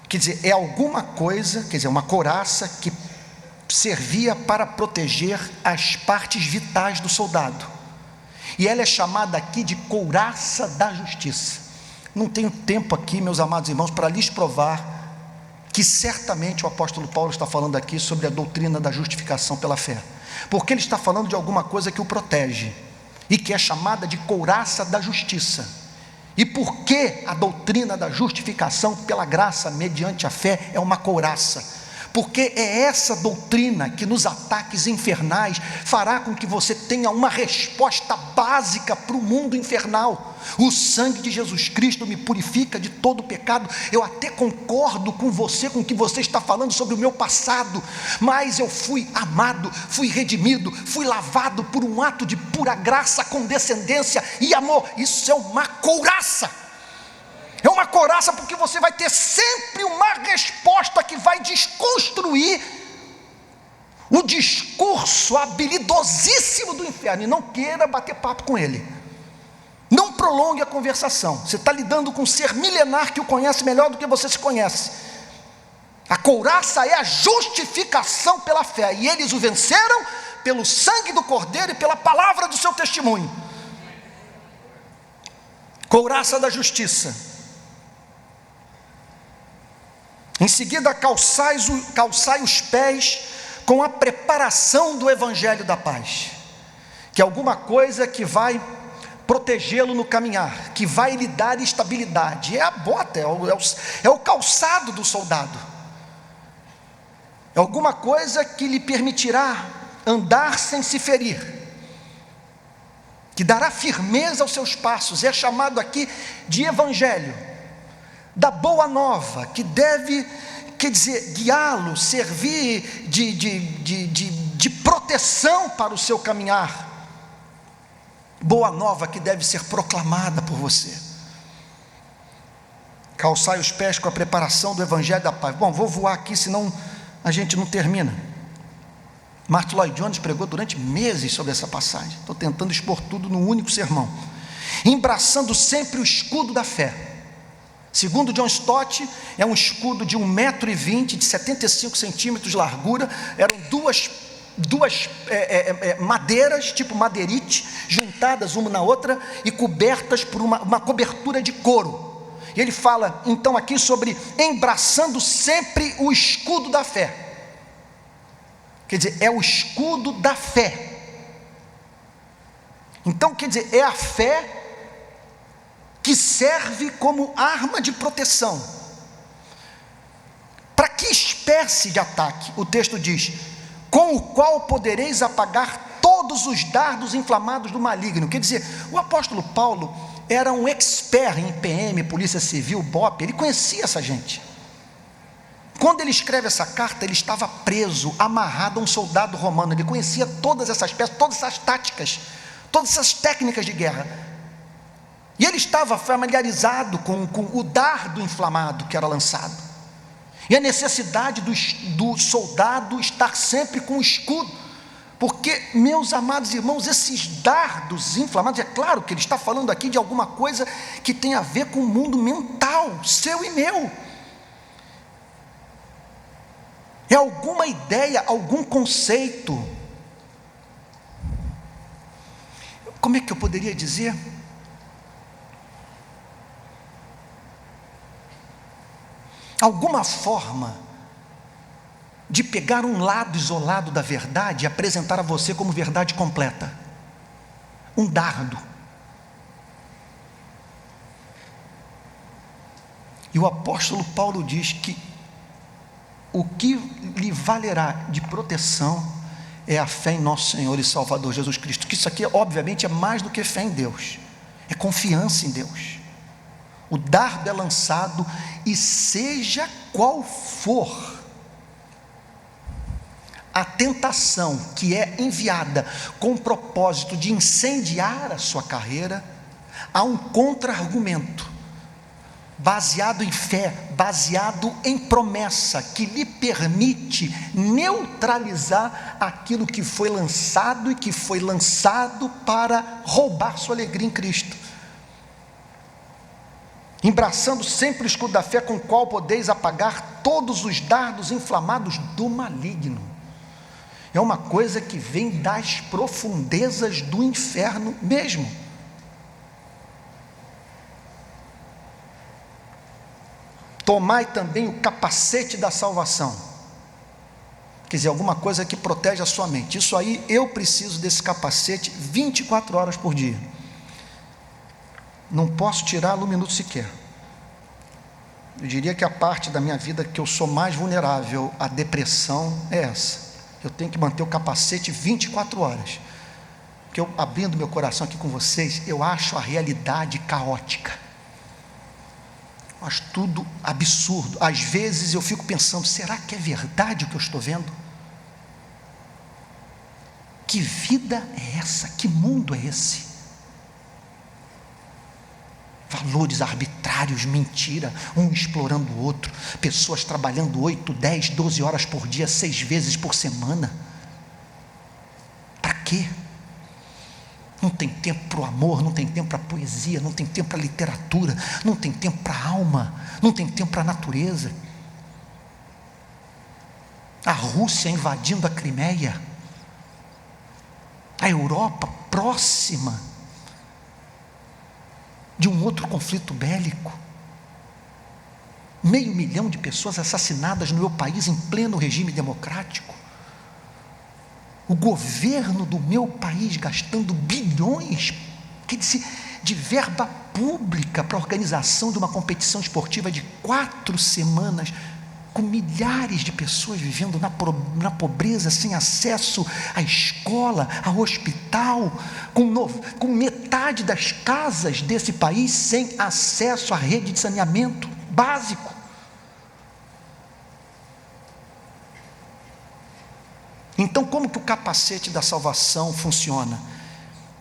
Quer dizer, é alguma coisa, quer dizer, uma couraça que servia para proteger as partes vitais do soldado, e ela é chamada aqui de couraça da justiça. Não tenho tempo aqui, meus amados irmãos, para lhes provar que certamente o apóstolo Paulo está falando aqui sobre a doutrina da justificação pela fé, porque ele está falando de alguma coisa que o protege, e que é chamada de couraça da justiça. E por que a doutrina da justificação pela graça mediante a fé é uma couraça? Porque é essa doutrina que nos ataques infernais fará com que você tenha uma resposta básica para o mundo infernal. O sangue de Jesus Cristo me purifica de todo pecado. Eu até concordo com você, com o que você está falando sobre o meu passado, mas eu fui amado, fui redimido, fui lavado por um ato de pura graça, condescendência e amor. Isso é uma couraça. É uma couraça, porque você vai ter sempre uma resposta que vai desconstruir o discurso habilidosíssimo do inferno. E não queira bater papo com ele, não prolongue a conversação. Você está lidando com um ser milenar que o conhece melhor do que você se conhece. A couraça é a justificação pela fé, e eles o venceram pelo sangue do Cordeiro e pela palavra do seu testemunho. Couraça da justiça. Em seguida, calçai os pés com a preparação do evangelho da paz, que é alguma coisa que vai protegê-lo no caminhar, que vai lhe dar estabilidade. É a bota, é o calçado do soldado, é alguma coisa que lhe permitirá andar sem se ferir, que dará firmeza aos seus passos. É chamado aqui de evangelho da boa nova, que deve, quer dizer, guiá-lo, servir de proteção para o seu caminhar. Boa nova que deve ser proclamada por você. Calçai os pés com a preparação do evangelho da paz. Bom, vou voar aqui, senão a gente não termina. Martin Lloyd Jones pregou durante meses sobre essa passagem. Estou tentando expor tudo num único sermão. Embraçando sempre o escudo da fé. Segundo John Stott, é um escudo de 1,20 m, de 75 centímetros de largura. Eram duas madeiras, tipo madeirite, juntadas uma na outra e cobertas por uma cobertura de couro. E ele fala então aqui sobre embraçando sempre o escudo da fé. Quer dizer, é o escudo da fé. Então, quer dizer, é a fé que serve como arma de proteção. Para que espécie de ataque? O texto diz: com o qual podereis apagar todos os dardos inflamados do maligno. Quer dizer, o apóstolo Paulo era um expert em PM, Polícia Civil, BOP, ele conhecia essa gente. Quando ele escreve essa carta, ele estava preso, amarrado a um soldado romano, ele conhecia todas essas peças, todas essas táticas, todas essas técnicas de guerra, e ele estava familiarizado com o dardo inflamado que era lançado, e a necessidade do soldado estar sempre com o escudo, porque, meus amados irmãos, esses dardos inflamados, é claro que ele está falando aqui de alguma coisa que tem a ver com o mundo mental, seu e meu, é alguma ideia, algum conceito, como é que eu poderia dizer? Alguma forma de pegar um lado isolado da verdade e apresentar a você como verdade completa, um dardo. E o apóstolo Paulo diz que o que lhe valerá de proteção é a fé em nosso Senhor e Salvador Jesus Cristo, que isso aqui obviamente é mais do que fé em Deus, é confiança em Deus. O dardo é lançado e seja qual for a tentação que é enviada com o propósito de incendiar a sua carreira, há um contra-argumento, baseado em fé, baseado em promessa, que lhe permite neutralizar aquilo que foi lançado e que foi lançado para roubar sua alegria em Cristo. Embraçando sempre o escudo da fé, com o qual podeis apagar todos os dardos inflamados do maligno. É uma coisa que vem das profundezas do inferno mesmo. Tomai também o capacete da salvação, quer dizer, alguma coisa que protege a sua mente. Isso aí, eu preciso desse capacete 24 horas por dia, não posso tirá-lo um minuto sequer. Eu diria que a parte da minha vida que eu sou mais vulnerável à depressão é essa. Eu tenho que manter o capacete 24 horas, porque eu, abrindo meu coração aqui com vocês, eu acho a realidade caótica, acho tudo absurdo. Às vezes eu fico pensando, será que é verdade o que eu estou vendo? Que vida é essa? Que mundo é esse? Valores arbitrários, mentira, um explorando o outro, pessoas trabalhando 8, 10, 12 horas por dia, 6 vezes por semana. Para quê? Não tem tempo para o amor, não tem tempo para a poesia, não tem tempo para a literatura, não tem tempo para a alma, não tem tempo para a natureza. A Rússia invadindo a Crimeia, a Europa próxima de um outro conflito bélico, 500 mil de pessoas assassinadas no meu país em pleno regime democrático, o governo do meu país gastando bilhões, quer dizer, de verba pública para a organização de uma competição esportiva de 4 semanas, com milhares de pessoas vivendo na pobreza, sem acesso à escola, ao hospital, com metade das casas desse país sem acesso à rede de saneamento básico. Então, como que o capacete da salvação funciona?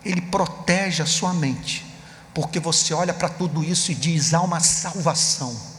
Ele protege a sua mente, porque você olha para tudo isso e diz: há uma salvação,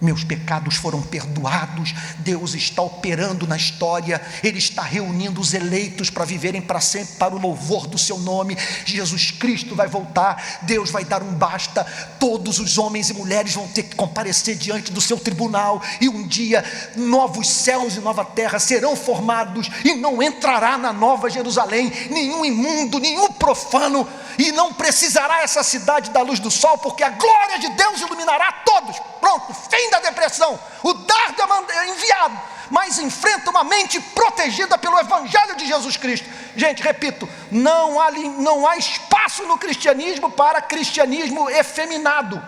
meus pecados foram perdoados, Deus está operando na história, Ele está reunindo os eleitos para viverem para sempre para o louvor do seu nome. Jesus Cristo vai voltar, Deus vai dar um basta, todos os homens e mulheres vão ter que comparecer diante do seu tribunal, e um dia novos céus e nova terra serão formados, e não entrará na nova Jerusalém nenhum imundo, nenhum profano, e não precisará essa cidade da luz do sol, porque a glória de Deus iluminará todos. Pronto, fim da depressão. O dardo é enviado, mas enfrenta uma mente protegida pelo Evangelho de Jesus Cristo. Gente, repito, não há espaço no cristianismo para cristianismo efeminado.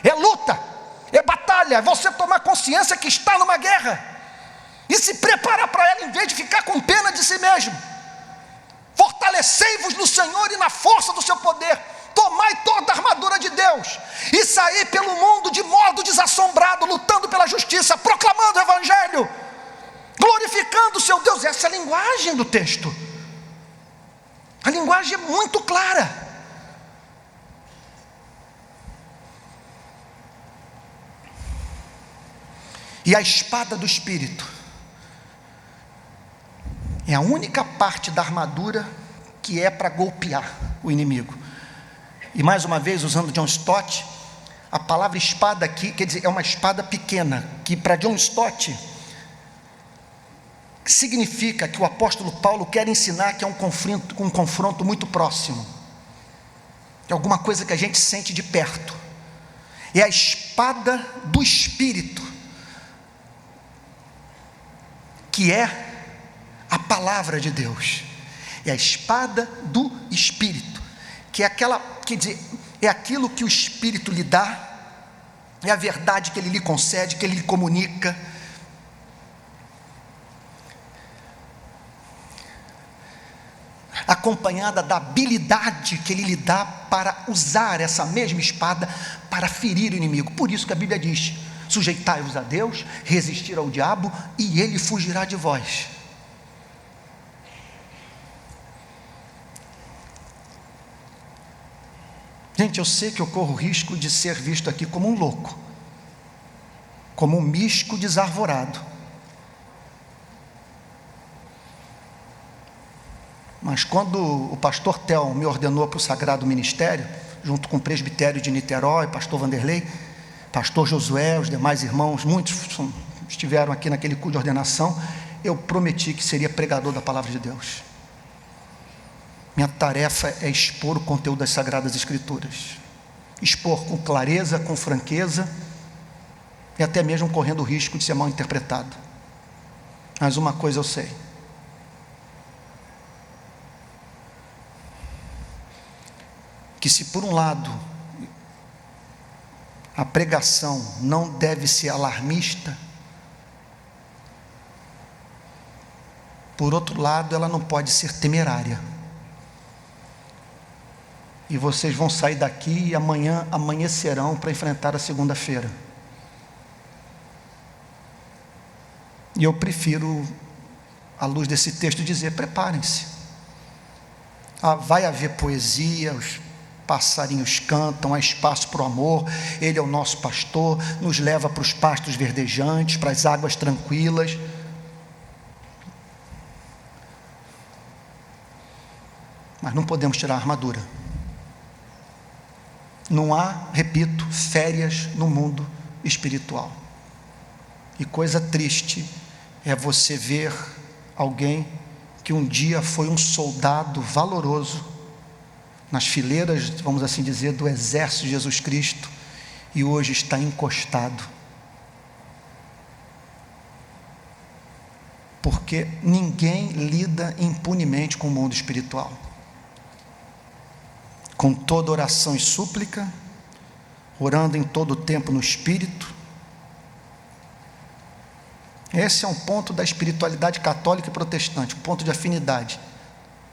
É luta, é batalha, é você tomar consciência que está numa guerra e se preparar para ela, em vez de ficar com pena de si mesmo. Fortalecei-vos no Senhor e na força do seu poder. Tomai toda a armadura de Deus e saí pelo mundo de modo desassombrado, lutando pela justiça, proclamando o Evangelho, glorificando o seu Deus. Essa é a linguagem do texto. A linguagem é muito clara. E a espada do Espírito é a única parte da armadura que é para golpear o inimigo. E mais uma vez, usando John Stott, a palavra espada aqui, quer dizer, é uma espada pequena, que para John Stott significa que o apóstolo Paulo quer ensinar que é um confronto muito próximo, é alguma coisa que a gente sente de perto. É a espada do Espírito, que é a palavra de Deus. É a espada do Espírito, que é aquela, quer dizer, é aquilo que o Espírito lhe dá, é a verdade que ele lhe concede, que ele lhe comunica. Acompanhada da habilidade que ele lhe dá para usar essa mesma espada para ferir o inimigo. Por isso que a Bíblia diz: sujeitai-vos a Deus, resistir ao diabo e ele fugirá de vós. Gente, eu sei que eu corro o risco de ser visto aqui como um louco, como um místico desarvorado. Mas quando o pastor Tel me ordenou para o sagrado ministério, junto com o presbitério de Niterói, pastor Vanderlei, pastor Josué, os demais irmãos, muitos estiveram aqui naquele culto de ordenação, eu prometi que seria pregador da palavra de Deus. Minha tarefa é expor o conteúdo das Sagradas Escrituras, expor com clareza, com franqueza, e até mesmo correndo o risco de ser mal interpretado. Mas uma coisa eu sei: que se por um lado a pregação não deve ser alarmista, por outro lado ela não pode ser temerária. E vocês vão sair daqui e amanhã amanhecerão para enfrentar a segunda-feira. E eu prefiro, à luz desse texto, dizer: preparem-se. Vai haver poesia, os passarinhos cantam, há espaço para o amor, Ele é o nosso pastor, nos leva para os pastos verdejantes, para as águas tranquilas. Mas não podemos tirar a armadura. Não há, repito, férias no mundo espiritual. E coisa triste é você ver alguém que um dia foi um soldado valoroso nas fileiras, vamos assim dizer, do exército de Jesus Cristo, e hoje está encostado. Porque ninguém lida impunemente com o mundo espiritual. Com toda oração e súplica, orando em todo o tempo no Espírito. Esse é um ponto da espiritualidade católica e protestante, um ponto de afinidade.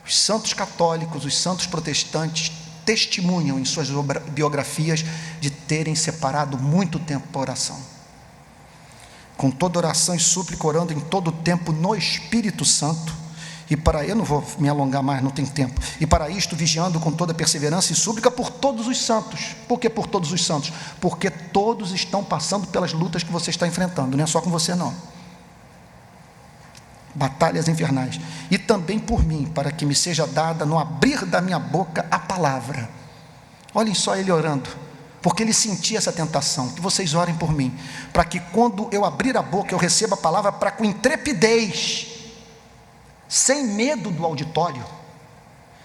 Os santos católicos, os santos protestantes testemunham em suas biografias de terem separado muito tempo para oração. Com toda oração e súplica, orando em todo o tempo no Espírito Santo. E para, eu não vou me alongar mais, não tem tempo. E para isto, vigiando com toda perseverança e súplica por todos os santos. Por que por todos os santos? Porque todos estão passando pelas lutas que você está enfrentando, não é só com você não. Batalhas infernais. E também por mim, para que me seja dada no abrir da minha boca a palavra. Olhem só ele orando, porque ele sentia essa tentação, que vocês orem por mim, para que quando eu abrir a boca, eu receba a palavra para com intrepidez, sem medo do auditório,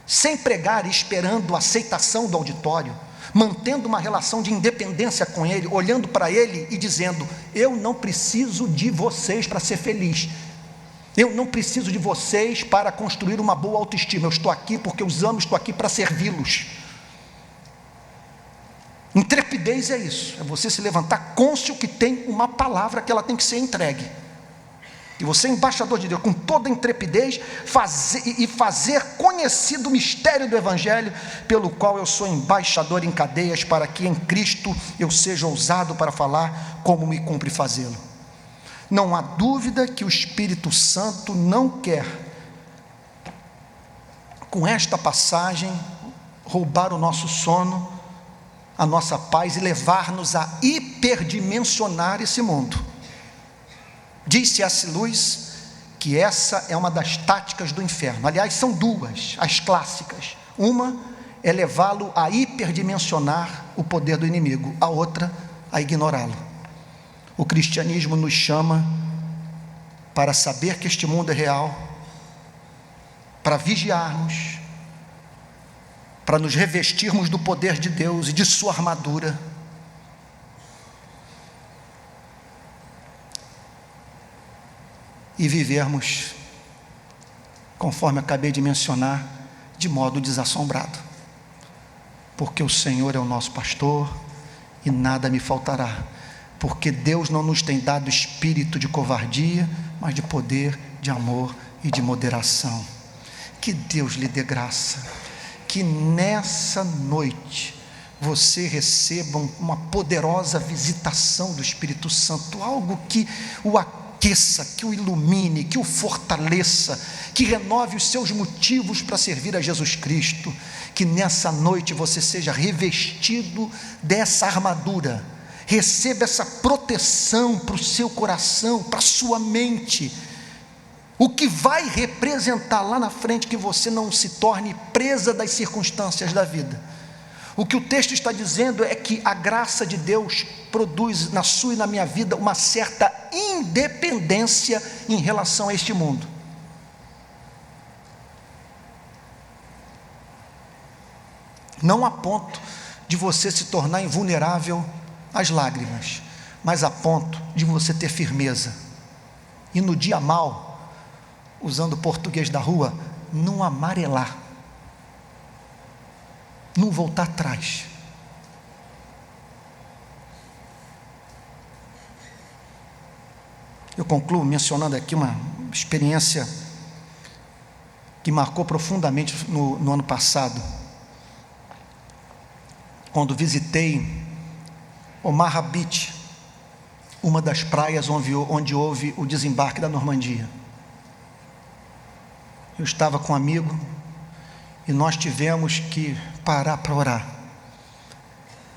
sem pregar esperando a aceitação do auditório, mantendo uma relação de independência com Ele, olhando para Ele e dizendo: eu não preciso de vocês para ser feliz, eu não preciso de vocês para construir uma boa autoestima, eu estou aqui porque eu os amo, estou aqui para servi-los. Intrepidez é isso, é você se levantar cônscio que tem uma palavra que ela tem que ser entregue, e você, embaixador de Deus, com toda a intrepidez, fazer conhecido o mistério do Evangelho, pelo qual eu sou embaixador em cadeias, para que em Cristo eu seja ousado para falar como me cumpre fazê-lo. Não há dúvida que o Espírito Santo não quer, com esta passagem, roubar o nosso sono, a nossa paz e levar-nos a hiperdimensionar esse mundo. Diz C.S. Lewis que essa é uma das táticas do inferno. Aliás, são duas, as clássicas. Uma é levá-lo a hiperdimensionar o poder do inimigo, a outra a ignorá-lo. O cristianismo nos chama para saber que este mundo é real, para vigiarmos, para nos revestirmos do poder de Deus e de sua armadura, e vivermos, conforme acabei de mencionar, de modo desassombrado, porque o Senhor é o nosso pastor e nada me faltará, porque Deus não nos tem dado espírito de covardia, mas de poder, de amor e de moderação. Que Deus lhe dê graça, que nessa noite você receba uma poderosa visitação do Espírito Santo, algo que o aqueça, que o ilumine, que o fortaleça, que renove os seus motivos para servir a Jesus Cristo. Que nessa noite você seja revestido dessa armadura, receba essa proteção para o seu coração, para a sua mente, o que vai representar lá na frente que você não se torne presa das circunstâncias da vida. O que o texto está dizendo é que a graça de Deus produz na sua e na minha vida uma certa independência em relação a este mundo. Não a ponto de você se tornar invulnerável às lágrimas, mas a ponto de você ter firmeza, e no dia mau, usando o português da rua, não amarelar, não voltar atrás. Eu concluo mencionando aqui uma experiência que marcou profundamente no ano passado, quando visitei Omaha Beach, uma das praias onde houve o desembarque da Normandia. Eu estava com um amigo e nós tivemos que parar para orar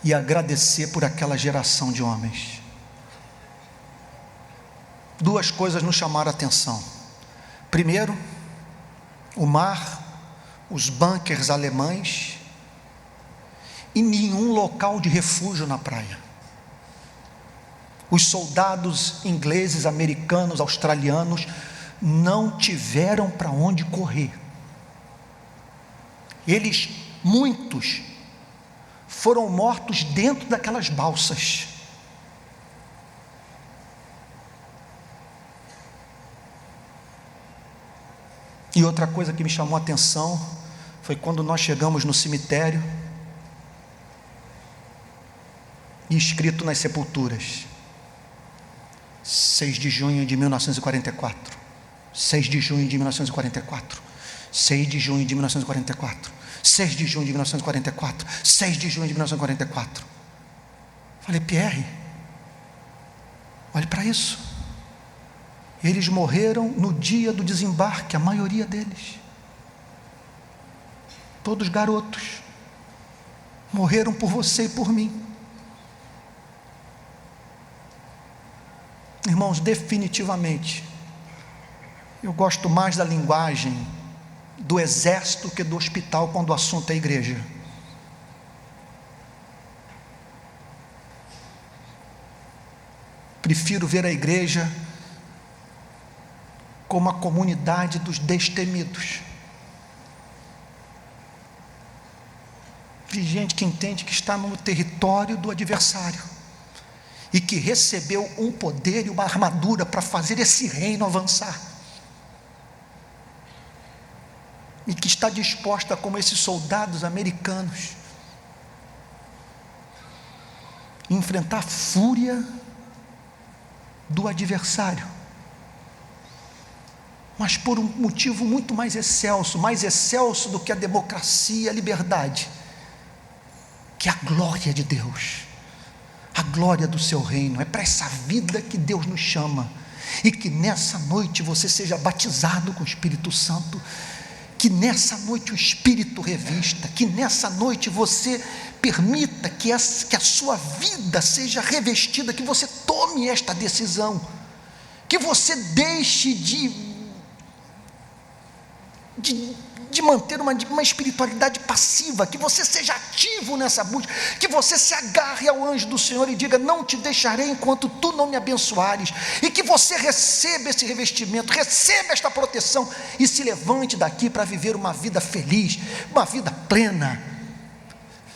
e agradecer por aquela geração de homens. Duas coisas nos chamaram a atenção. Primeiro, o mar, os bunkers alemães e nenhum local de refúgio na praia. Os soldados ingleses, americanos, australianos não tiveram para onde correr. Eles, muitos, foram mortos dentro daquelas balsas. E outra coisa que me chamou a atenção foi quando nós chegamos no cemitério e escrito nas sepulturas: 6 de junho de 1944, 6 de junho de 1944, 6 de junho de 1944, 6 de junho de 1944, 6 de junho de 1944. Falei: Pierre, olhe para isso. Eles morreram no dia do desembarque, a maioria deles, todos garotos, morreram por você e por mim. Irmãos, definitivamente, eu gosto mais da linguagem do exército que do hospital quando o assunto é igreja. Prefiro ver a igreja como a comunidade dos destemidos. de gente que entende que está no território do adversário e que recebeu um poder e uma armadura para fazer esse reino avançar, e que está disposta, como esses soldados americanos, enfrentar a fúria do adversário, mas por um motivo muito mais excelso do que a democracia e a liberdade, que é a glória de Deus, a glória do seu reino. É para essa vida que Deus nos chama, e que nessa noite você seja batizado com o Espírito Santo, que nessa noite o Espírito revista, que nessa noite você permita que a sua vida seja revestida, que você tome esta decisão, que você deixe de manter uma espiritualidade passiva, que você seja ativo nessa busca, que você se agarre ao anjo do Senhor e diga: não te deixarei enquanto tu não me abençoares, e que você receba esse revestimento, receba esta proteção, e se levante daqui para viver uma vida feliz, uma vida plena,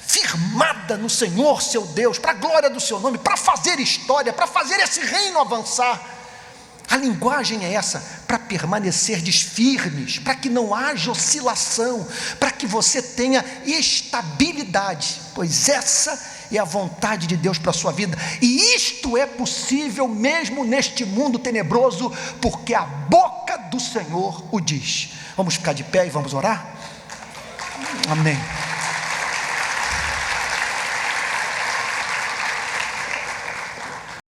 firmada no Senhor seu Deus, para a glória do seu nome, para fazer história, para fazer esse reino avançar. A linguagem é essa: para permanecerdes firmes, para que não haja oscilação, para que você tenha estabilidade, pois essa é a vontade de Deus para a sua vida, e isto é possível mesmo neste mundo tenebroso, porque a boca do Senhor o diz. Vamos ficar de pé e vamos orar? Amém.